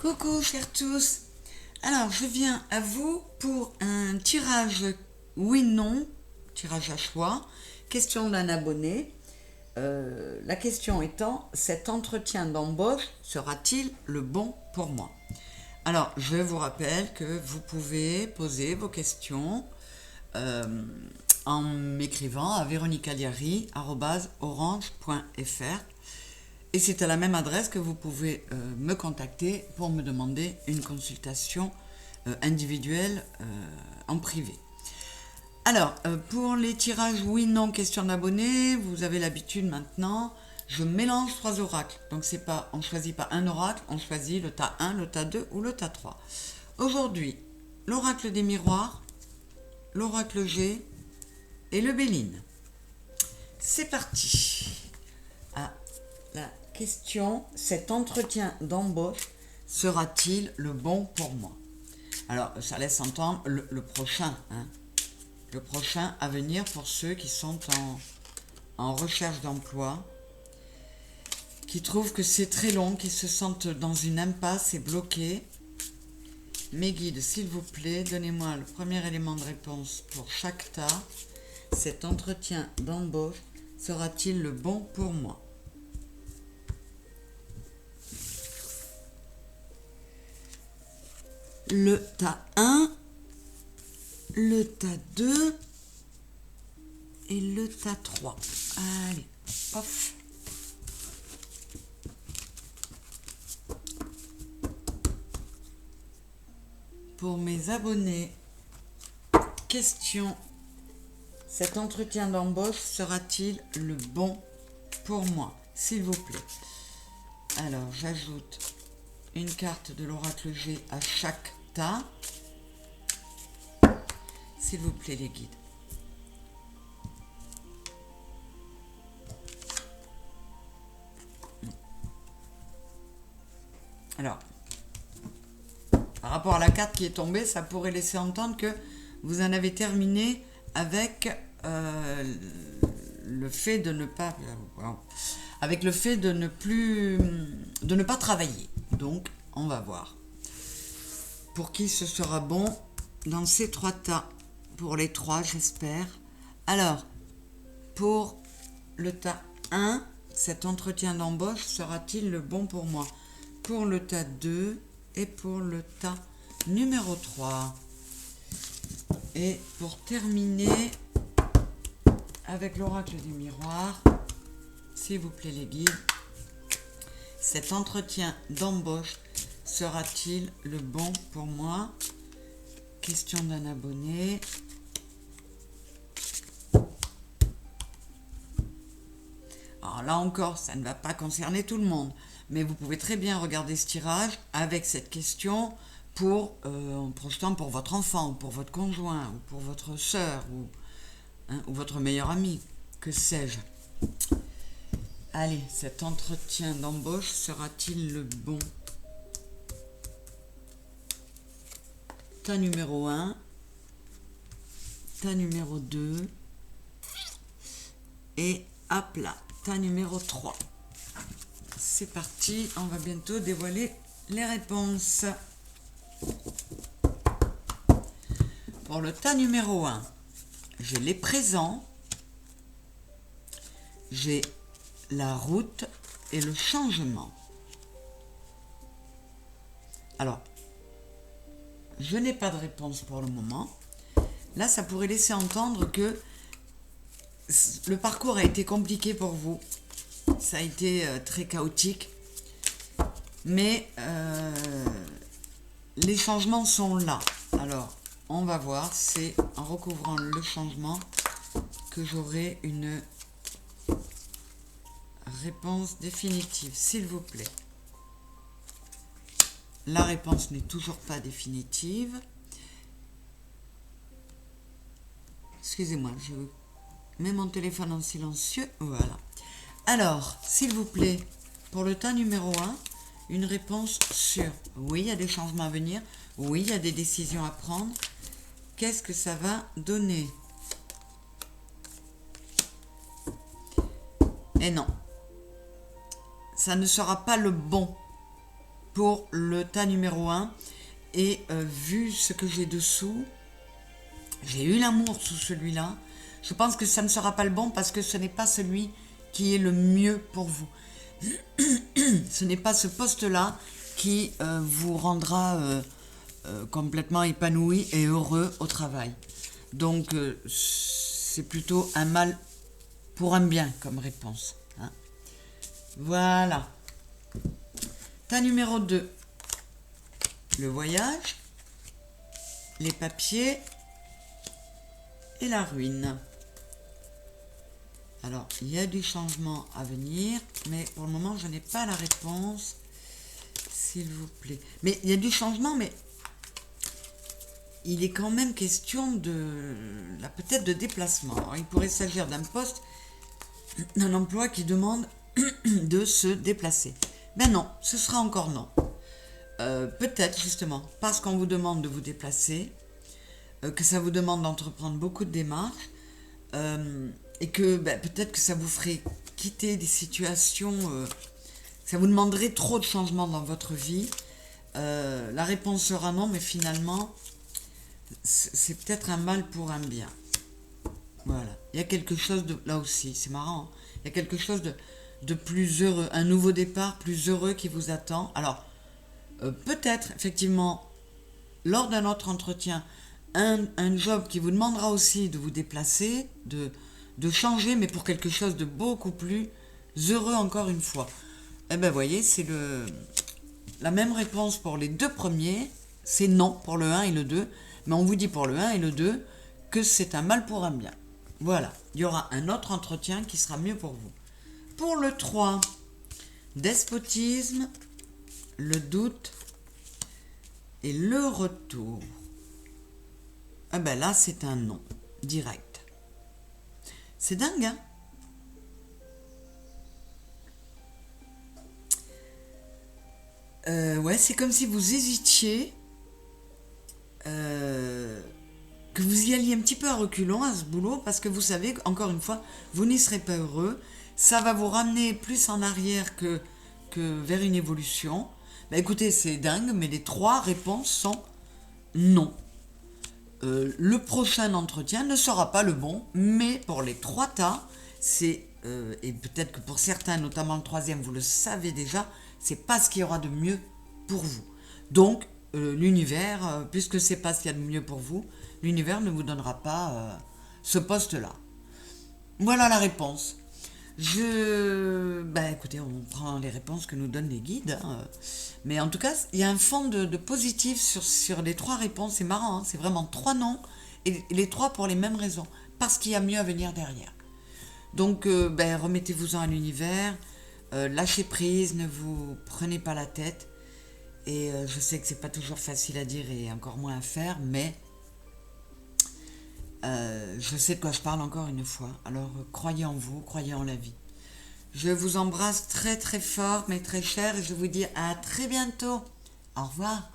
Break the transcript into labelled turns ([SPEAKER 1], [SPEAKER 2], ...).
[SPEAKER 1] Coucou chers tous. Alors je viens à vous pour un tirage oui/non, tirage à choix, question d'un abonné. La question étant, cet entretien d'embauche sera-t-il le bon pour moi? Alors je vous rappelle que vous pouvez poser vos questions en m'écrivant à veronicaliari@orange.fr. Et c'est à la même adresse que vous pouvez me contacter pour me demander une consultation individuelle en privé. Alors, pour les tirages oui/non, question d'abonnés, vous avez l'habitude maintenant, je mélange 3 oracles. Donc on ne choisit pas un oracle, on choisit le tas 1, le tas 2 ou le tas 3. Aujourd'hui, l'oracle des miroirs, l'oracle G et le Béline. C'est parti. La question, cet entretien d'embauche sera-t-il le bon pour moi? Alors, ça laisse entendre le prochain, le prochain à venir pour ceux qui sont en recherche d'emploi, qui trouvent que c'est très long, qui se sentent dans une impasse et bloqués. Mes guides, s'il vous plaît, donnez-moi le premier élément de réponse pour chaque tas. Cet entretien d'embauche sera-t-il le bon pour moi? Le tas 1, le tas 2 et le tas 3. Allez, pof. Pour mes abonnés, question, cet entretien d'embauche sera-t-il le bon pour moi? S'il vous plaît. Alors, j'ajoute une carte de l'oracle G à chaque tas. S'il vous plaît, les guides. Alors, par rapport à la carte qui est tombée, ça pourrait laisser entendre que vous en avez terminé avec le fait de ne pas... avec le fait de ne pas travailler. Donc, on va voir. Pour qui ce sera bon dans ces 3 tas? Pour les 3, j'espère. Alors, pour le tas 1, cet entretien d'embauche sera-t-il le bon pour moi? Pour le tas 2 et pour le tas numéro 3. Et pour terminer avec l'oracle du miroir, s'il vous plaît les guides, cet entretien d'embauche sera-t-il le bon pour moi? Question d'un abonné. Alors là encore, ça ne va pas concerner tout le monde, mais vous pouvez très bien regarder ce tirage avec cette question en projetant pour votre enfant, ou pour votre conjoint, ou pour votre sœur, ou votre meilleur ami, que sais-je. Allez, cet entretien d'embauche sera-t-il le bon? Tas numéro 1, tas numéro 2 et à plat, tas numéro 3. C'est parti, on va bientôt dévoiler les réponses. Pour le tas numéro 1, j'ai les présents, j'ai la route et le changement. Alors, je n'ai pas de réponse pour le moment. Là, ça pourrait laisser entendre que le parcours a été compliqué pour vous. Ça a été très chaotique. Mais les changements sont là. Alors, on va voir. C'est en recouvrant le changement que j'aurai une réponse définitive. S'il vous plaît. La réponse n'est toujours pas définitive. Excusez-moi, je mets mon téléphone en silencieux. Voilà. Alors, s'il vous plaît, pour le tas numéro 1, une réponse sur oui, il y a des changements à venir. Oui, il y a des décisions à prendre. Qu'est-ce que ça va donner? Et non, ça ne sera pas le bon pour le tas numéro 1. Et vu ce que j'ai dessous, j'ai eu l'amour sous celui-là. Je pense que ça ne sera pas le bon parce que ce n'est pas celui qui est le mieux pour vous. Ce n'est pas ce poste-là qui vous rendra complètement épanoui et heureux au travail. Donc, c'est plutôt un mal pour un bien comme réponse. Hein. Voilà. Tas numéro 2. Le voyage, les papiers et la ruine. Alors, il y a du changement à venir, mais pour le moment, je n'ai pas la réponse, s'il vous plaît. Mais il y a du changement, mais il est quand même question de, là, peut-être de déplacement. Alors, il pourrait s'agir d'un poste, d'un emploi qui demande de se déplacer. Ben non, ce sera encore non. Peut-être justement, parce qu'on vous demande de vous déplacer, que ça vous demande d'entreprendre beaucoup de démarches, et que peut-être que ça vous ferait quitter des situations, ça vous demanderait trop de changements dans votre vie. La réponse sera non, mais finalement, c'est peut-être un mal pour un bien. Voilà, il y a quelque chose de, là aussi, c'est marrant, hein, il y a quelque chose de plus heureux, un nouveau départ plus heureux qui vous attend. Alors, peut-être, effectivement, lors d'un autre entretien, un job qui vous demandera aussi de vous déplacer, de changer, mais pour quelque chose de beaucoup plus heureux encore une fois. Eh bien, vous voyez, c'est la même réponse pour les deux premiers, c'est non pour le 1 et le 2, mais on vous dit pour le 1 et le 2 que c'est un mal pour un bien. Voilà, il y aura un autre entretien qui sera mieux pour vous. Pour le 3, despotisme, le doute et le retour. Ah ben là, c'est un non, direct. C'est dingue, hein? Ouais, c'est comme si vous hésitiez, que vous y alliez un petit peu à reculons à ce boulot, parce que vous savez, encore une fois, vous n'y serez pas heureux. Ça va vous ramener plus en arrière que vers une évolution. Ben écoutez, c'est dingue, mais les 3 réponses sont non. Le prochain entretien ne sera pas le bon, mais pour les 3 tas, c'est, et peut-être que pour certains, notamment le 3e, vous le savez déjà, c'est pas ce qu'il y aura de mieux pour vous. Donc, l'univers, puisque c'est pas ce qu'il y a de mieux pour vous, l'univers ne vous donnera pas ce poste-là. Voilà la réponse. Écoutez, on prend les réponses que nous donnent les guides. Hein. Mais en tout cas, il y a un fond de positif sur les 3 réponses. C'est marrant, hein, c'est vraiment 3 non, et les 3 pour les mêmes raisons. Parce qu'il y a mieux à venir derrière. Donc, remettez-vous-en à l'univers. Lâchez prise, ne vous prenez pas la tête. Et je sais que c'est pas toujours facile à dire et encore moins à faire, mais je sais de quoi je parle encore une fois. Alors croyez en vous, croyez en la vie. Je vous embrasse très très fort, mes très chers, et je vous dis à très bientôt. Au revoir.